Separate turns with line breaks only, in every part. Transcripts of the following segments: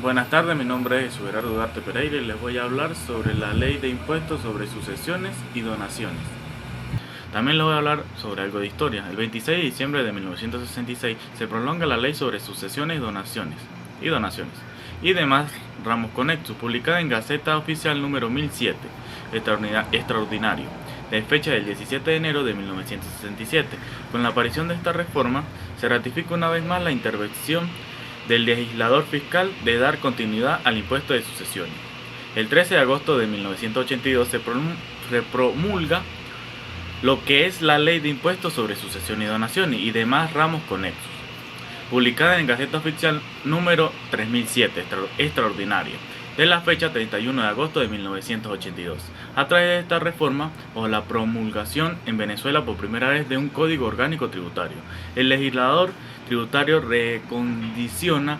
Buenas tardes, mi nombre es Gerardo Duarte Pereira y les voy a hablar sobre la ley de impuestos sobre sucesiones y donaciones. También les voy a hablar sobre algo de historia. El 26 de diciembre de 1966 se prolonga la ley sobre sucesiones y donaciones y demás ramos conexos, publicada en Gaceta Oficial número 1007, extraordinario, de fecha del 17 de enero de 1967. Con la aparición de esta reforma, se ratifica una vez más la intervención del legislador fiscal de dar continuidad al impuesto de sucesiones. El 13 de agosto de 1982 se promulga lo que es la Ley de Impuestos sobre Sucesiones y Donaciones y demás ramos conexos, publicada en Gaceta Oficial número 3007, extraordinario, de la fecha 31 de agosto de 1982. A través de esta reforma o la promulgación en Venezuela por primera vez de un Código Orgánico Tributario, el legislador tributario recondiciona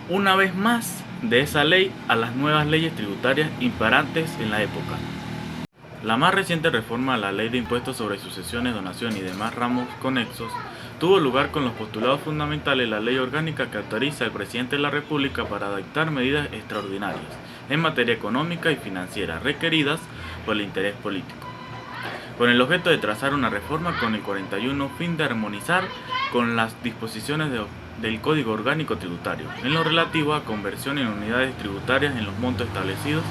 una vez más de esa ley a las nuevas leyes tributarias imperantes en la época. La más reciente reforma a la Ley de Impuestos sobre Sucesiones, Donaciones y demás ramos conexos tuvo lugar con los postulados fundamentales de la Ley Orgánica que autoriza al Presidente de la República para dictar medidas extraordinarias en materia económica y financiera requeridas por el interés político, con el objeto de trazar una reforma con el 41 fin de armonizar con las disposiciones del Código Orgánico Tributario en lo relativo a conversión en unidades tributarias en los montos establecidos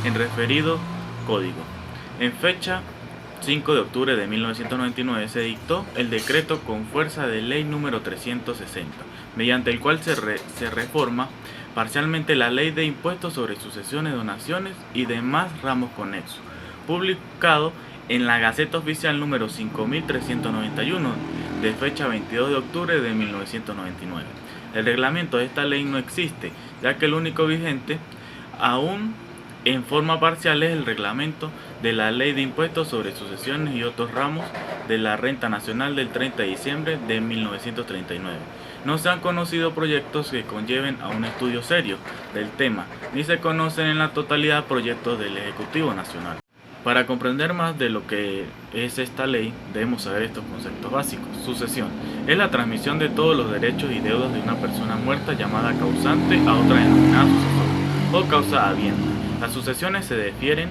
en referido código. En fecha 5 de octubre de 1999 se dictó el decreto con fuerza de ley número 360, mediante el cual se reforma parcialmente la Ley de Impuestos sobre Sucesiones, Donaciones y demás ramos conexos, publicado en la Gaceta Oficial número 5391 de fecha 22 de octubre de 1999. El reglamento de esta ley no existe, ya que el único vigente aún en forma parcial es el reglamento de la Ley de Impuestos sobre Sucesiones y otros ramos de la Renta Nacional del 30 de diciembre de 1939. No se han conocido proyectos que conlleven a un estudio serio del tema, ni se conocen en la totalidad proyectos del Ejecutivo Nacional. Para comprender más de lo que es esta ley, debemos saber estos conceptos básicos. Sucesión es la transmisión de todos los derechos y deudas de una persona muerta llamada causante a otra denominada sucesora o causa habienda. Las sucesiones se difieren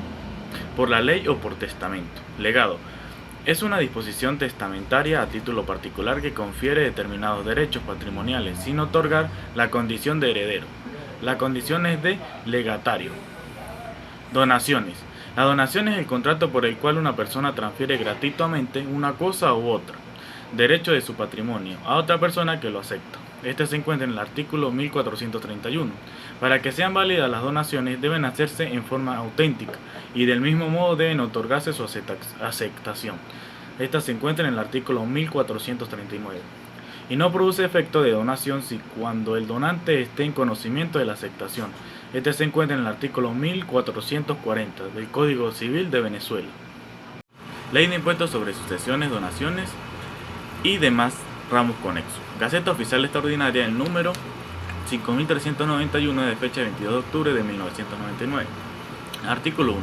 por la ley o por testamento. Legado es una disposición testamentaria a título particular que confiere determinados derechos patrimoniales sin otorgar la condición de heredero. La condición es de legatario. Donaciones. La donación es el contrato por el cual una persona transfiere gratuitamente una cosa u otra, derecho de su patrimonio, a otra persona que lo acepta. Este se encuentra en el artículo 1431. Para que sean válidas las donaciones deben hacerse en forma auténtica y del mismo modo deben otorgarse su aceptación. Esta se encuentra en el artículo 1439. Y no produce efecto de donación si cuando el donante esté en conocimiento de la aceptación. Este se encuentra en el artículo 1440 del Código Civil de Venezuela. Ley de Impuestos sobre Sucesiones, Donaciones y demás ramos conexos. Gaceta Oficial Extraordinaria, el número 5391 de fecha 22 de octubre de 1999. Artículo 1.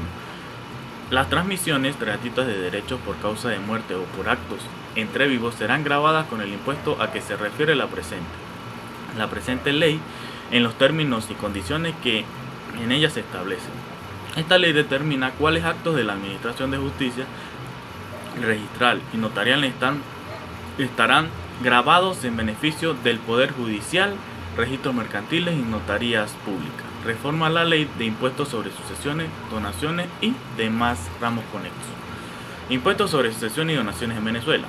Las transmisiones gratuitas de derechos por causa de muerte o por actos entre vivos serán gravadas con el impuesto a que se refiere la presente ley en los términos y condiciones que en ella se establecen. Esta ley determina cuáles actos de la Administración de Justicia registral y notarial estarán grabados en beneficio del Poder Judicial, registros mercantiles y notarías públicas. Reforma la Ley de Impuestos sobre Sucesiones, Donaciones y demás ramos conexos. Impuestos sobre sucesiones y donaciones en Venezuela.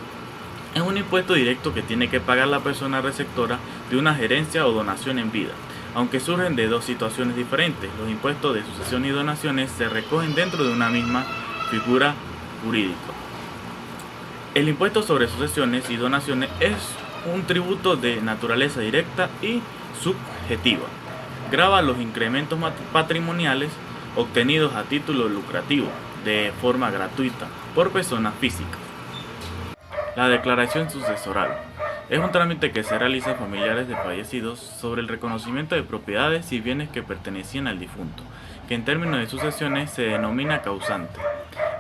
Es un impuesto directo que tiene que pagar la persona receptora de una gerencia o donación en vida, aunque surgen de dos situaciones diferentes. Los impuestos de sucesión y donaciones se recogen dentro de una misma figura jurídica. El impuesto sobre sucesiones y donaciones es un tributo de naturaleza directa y subjetiva. Grava los incrementos patrimoniales obtenidos a título lucrativo de forma gratuita por personas físicas. La declaración sucesoral es un trámite que se realiza a familiares de fallecidos sobre el reconocimiento de propiedades y bienes que pertenecían al difunto, que en términos de sucesiones se denomina causante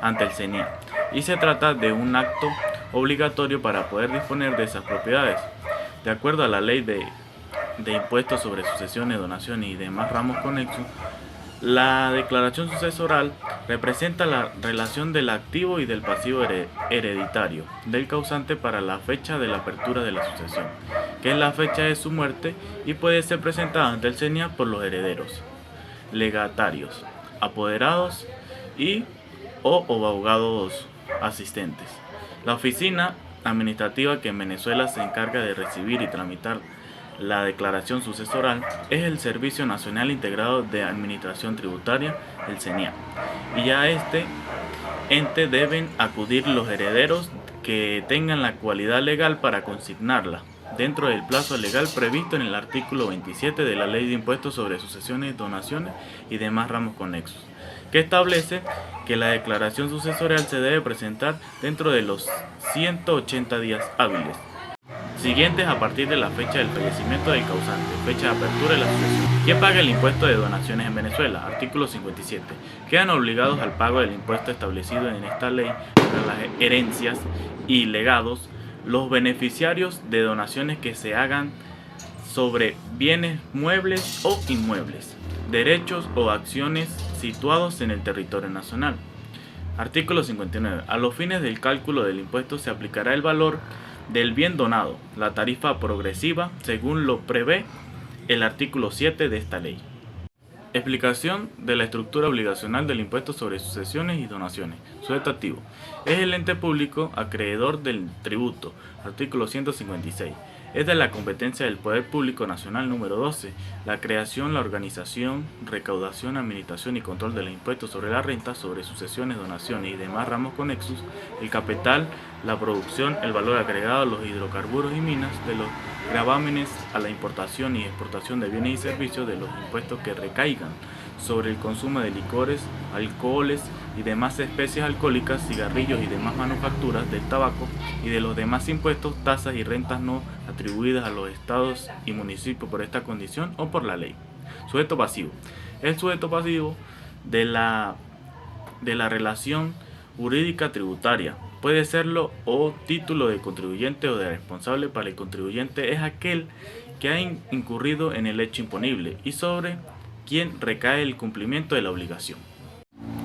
ante el CENIA, y se trata de un acto obligatorio para poder disponer de esas propiedades. De acuerdo a la ley de de impuestos sobre sucesiones, donaciones y demás ramos conexos, la declaración sucesoral representa la relación del activo y del pasivo hereditario del causante para la fecha de la apertura de la sucesión, que es la fecha de su muerte, y puede ser presentada ante el CENIAF por los herederos, legatarios, apoderados o abogados asistentes. La oficina administrativa que en Venezuela se encarga de recibir y tramitar la declaración sucesoral es el Servicio Nacional Integrado de Administración Tributaria, el CENIAT, y a este ente deben acudir los herederos que tengan la cualidad legal para consignarla dentro del plazo legal previsto en el artículo 27 de la Ley de Impuestos sobre Sucesiones, Donaciones y demás ramos conexos, que establece que la declaración sucesoral se debe presentar dentro de los 180 días hábiles siguientes a partir de la fecha del fallecimiento del causante, fecha de apertura de la sucesión. ¿Quién paga el impuesto de donaciones en Venezuela? Artículo 57. Quedan obligados al pago del impuesto establecido en esta ley para las herencias y legados los beneficiarios de donaciones que se hagan sobre bienes muebles o inmuebles, derechos o acciones situados en el territorio nacional. Artículo 59. A los fines del cálculo del impuesto se aplicará el valor del bien donado, la tarifa progresiva, según lo prevé el artículo 7 de esta ley. Explicación de la estructura obligacional del impuesto sobre sucesiones y donaciones. Sujeto activo. Es el ente público acreedor del tributo. Artículo 156. Es de la competencia del Poder Público Nacional número 12, la creación, la organización, recaudación, administración y control del impuesto sobre la renta, sobre sucesiones, donaciones y demás ramos conexos, el capital, la producción, el valor agregado, los hidrocarburos y minas, de los gravámenes a la importación y exportación de bienes y servicios, de los impuestos que recaigan sobre el consumo de licores, alcoholes y demás especies alcohólicas, cigarrillos y demás manufacturas del tabaco, y de los demás impuestos, tasas y rentas no atribuidas a los estados y municipios por esta condición o por la ley. Sujeto pasivo. El sujeto pasivo de la relación jurídica tributaria puede serlo o título de contribuyente o de responsable para el contribuyente es aquel que ha incurrido en el hecho imponible y sobre quien recae el cumplimiento de la obligación.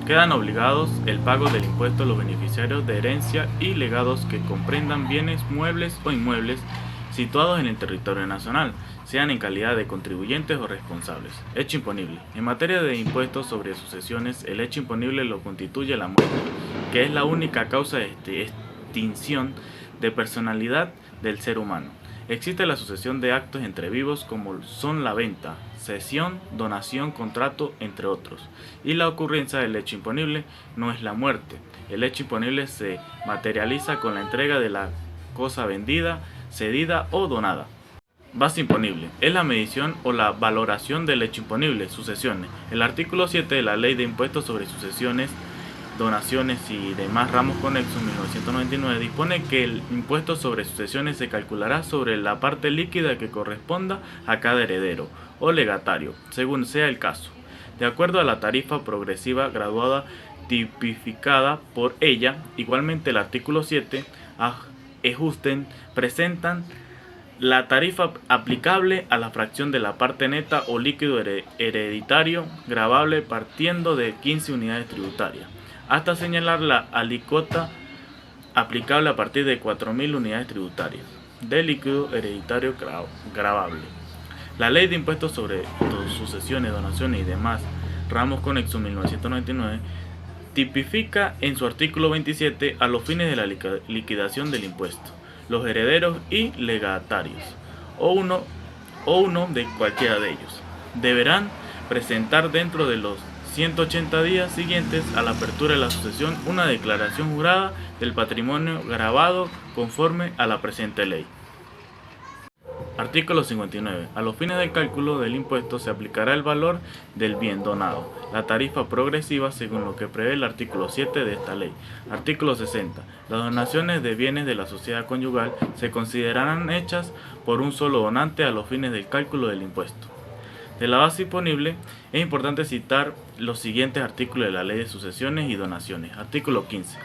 Quedan obligados el pago del impuesto a los beneficiarios de herencia y legados que comprendan bienes muebles o inmuebles situados en el territorio nacional, sean en calidad de contribuyentes o responsables. Hecho imponible. En materia de impuestos sobre sucesiones, el hecho imponible lo constituye la muerte, que es la única causa de extinción de personalidad del ser humano. Existe la sucesión de actos entre vivos como son la venta, cesión, donación, contrato, entre otros. Y la ocurrencia del hecho imponible no es la muerte. El hecho imponible se materializa con la entrega de la cosa vendida, cedida o donada. Base imponible. Es la medición o la valoración del hecho imponible, sucesiones. El artículo 7 de la Ley de Impuestos sobre Sucesiones, Donaciones y demás ramos conexos 1999 dispone que el impuesto sobre sucesiones se calculará sobre la parte líquida que corresponda a cada heredero o legatario, según sea el caso, de acuerdo a la tarifa progresiva graduada tipificada por ella. Igualmente el artículo 7 ajusten presentan la tarifa aplicable a la fracción de la parte neta o líquido hereditario gravable partiendo de 15 unidades tributarias, hasta señalar la alícuota aplicable a partir de 4.000 unidades tributarias de líquido hereditario gravable. La Ley de Impuestos sobre Sucesiones, Donaciones y demás ramos conexos 1999 tipifica en su artículo 27 a los fines de la liquidación del impuesto, los herederos y legatarios, o uno de cualquiera de ellos, deberán presentar dentro de los 180 días siguientes a la apertura de la sucesión una declaración jurada del patrimonio gravado conforme a la presente ley. Artículo 59. A los fines del cálculo del impuesto se aplicará el valor del bien donado, la tarifa progresiva según lo que prevé el artículo 7 de esta ley. Artículo 60. Las donaciones de bienes de la sociedad conyugal se considerarán hechas por un solo donante a los fines del cálculo del impuesto. De la base imponible, es importante citar los siguientes artículos de la Ley de Sucesiones y Donaciones. Artículo 15.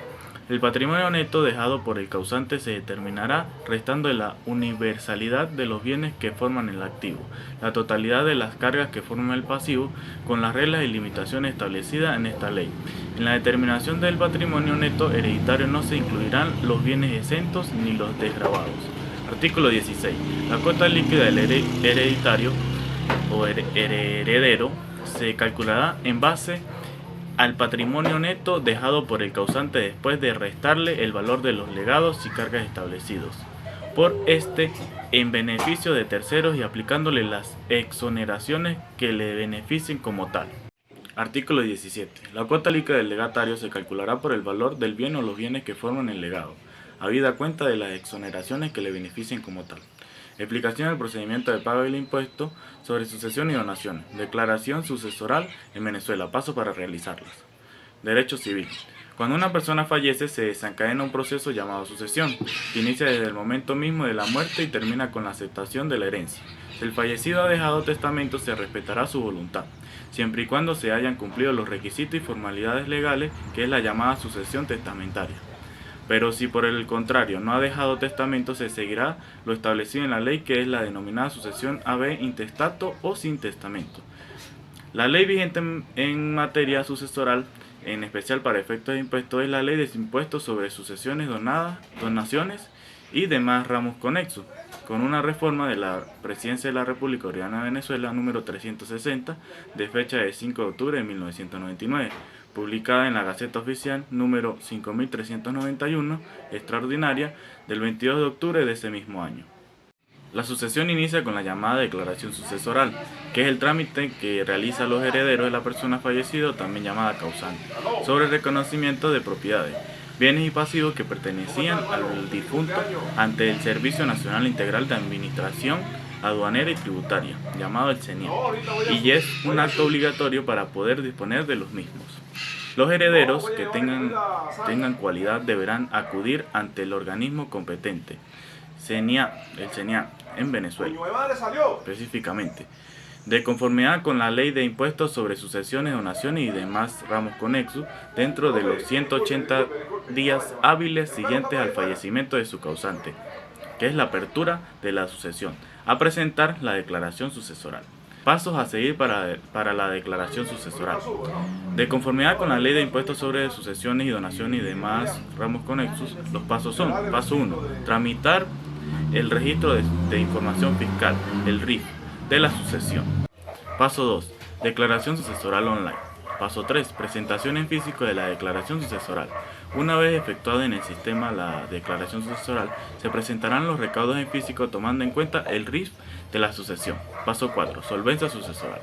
El patrimonio neto dejado por el causante se determinará restando de la universalidad de los bienes que forman el activo, la totalidad de las cargas que forman el pasivo, con las reglas y limitaciones establecidas en esta ley. En la determinación del patrimonio neto hereditario no se incluirán los bienes exentos ni los desgravados. Artículo 16. La cuota líquida del hereditario o heredero se calculará en base al patrimonio neto dejado por el causante después de restarle el valor de los legados y cargas establecidos por este en beneficio de terceros y aplicándole las exoneraciones que le beneficien como tal. Artículo 17. La cuota líquida del legatario se calculará por el valor del bien o los bienes que forman el legado, habida cuenta de las exoneraciones que le beneficien como tal. Explicación del procedimiento de pago del impuesto sobre sucesión y donaciones. Declaración sucesoral en Venezuela. Paso para realizarlas. Derecho civil. Cuando una persona fallece se desencadena un proceso llamado sucesión, que inicia desde el momento mismo de la muerte y termina con la aceptación de la herencia. Si el fallecido ha dejado testamento, se respetará su voluntad, siempre y cuando se hayan cumplido los requisitos y formalidades legales, que es la llamada sucesión testamentaria. Pero si por el contrario no ha dejado testamento, se seguirá lo establecido en la ley, que es la denominada sucesión AB intestato o sin testamento. La ley vigente en materia sucesoral, en especial para efectos de impuestos, es la Ley de Impuestos sobre Sucesiones, Donaciones y demás ramos conexos, con una reforma de la Presidencia de la República Bolivariana de Venezuela número 360, de fecha de 5 de octubre de 1999, publicada en la Gaceta Oficial número 5391, extraordinaria, del 22 de octubre de ese mismo año. La sucesión inicia con la llamada declaración sucesoral, que es el trámite que realizan los herederos de la persona fallecida, también llamada causante, sobre el reconocimiento de propiedades, bienes y pasivos que pertenecían al difunto ante el Servicio Nacional Integral de Administración Aduanera y Tributaria, llamado el CENIAT, y es un acto obligatorio para poder disponer de los mismos. Los herederos que tengan cualidad deberán acudir ante el organismo competente, el CENIAT, en Venezuela, específicamente, de conformidad con la Ley de Impuestos sobre Sucesiones, Donaciones y demás ramos conexos, dentro de los 180 días hábiles siguientes al fallecimiento de su causante, que es la apertura de la sucesión, a presentar la declaración sucesoral. Pasos a seguir para la declaración sucesoral. De conformidad con la Ley de Impuestos sobre Sucesiones y Donaciones y demás ramos conexos, los pasos son: paso 1, tramitar el registro de información fiscal, el RIF, de la sucesión. Paso 2, declaración sucesoral online. Paso 3, presentación en físico de la declaración sucesoral. Una vez efectuada en el sistema la declaración sucesoral, se presentarán los recaudos en físico tomando en cuenta el RIF de la sucesión. Paso 4, solvencia sucesoral.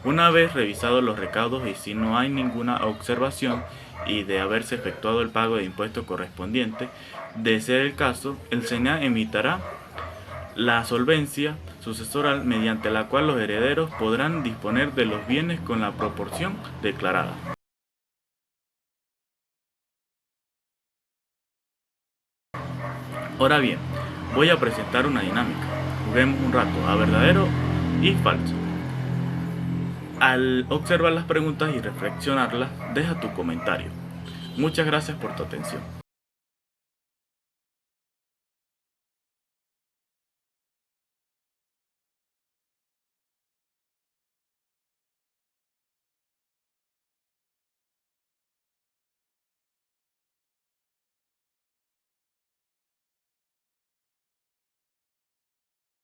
Una vez revisados los recaudos y si no hay ninguna observación y de haberse efectuado el pago de impuestos correspondiente, de ser el caso, el CENIAT emitirá la solvencia sucesoral mediante la cual los herederos podrán disponer de los bienes con la proporción declarada. Ahora bien, voy a presentar una dinámica. Juguemos un rato a verdadero y falso. Al observar las preguntas y reflexionarlas, deja tu comentario. Muchas gracias por tu atención.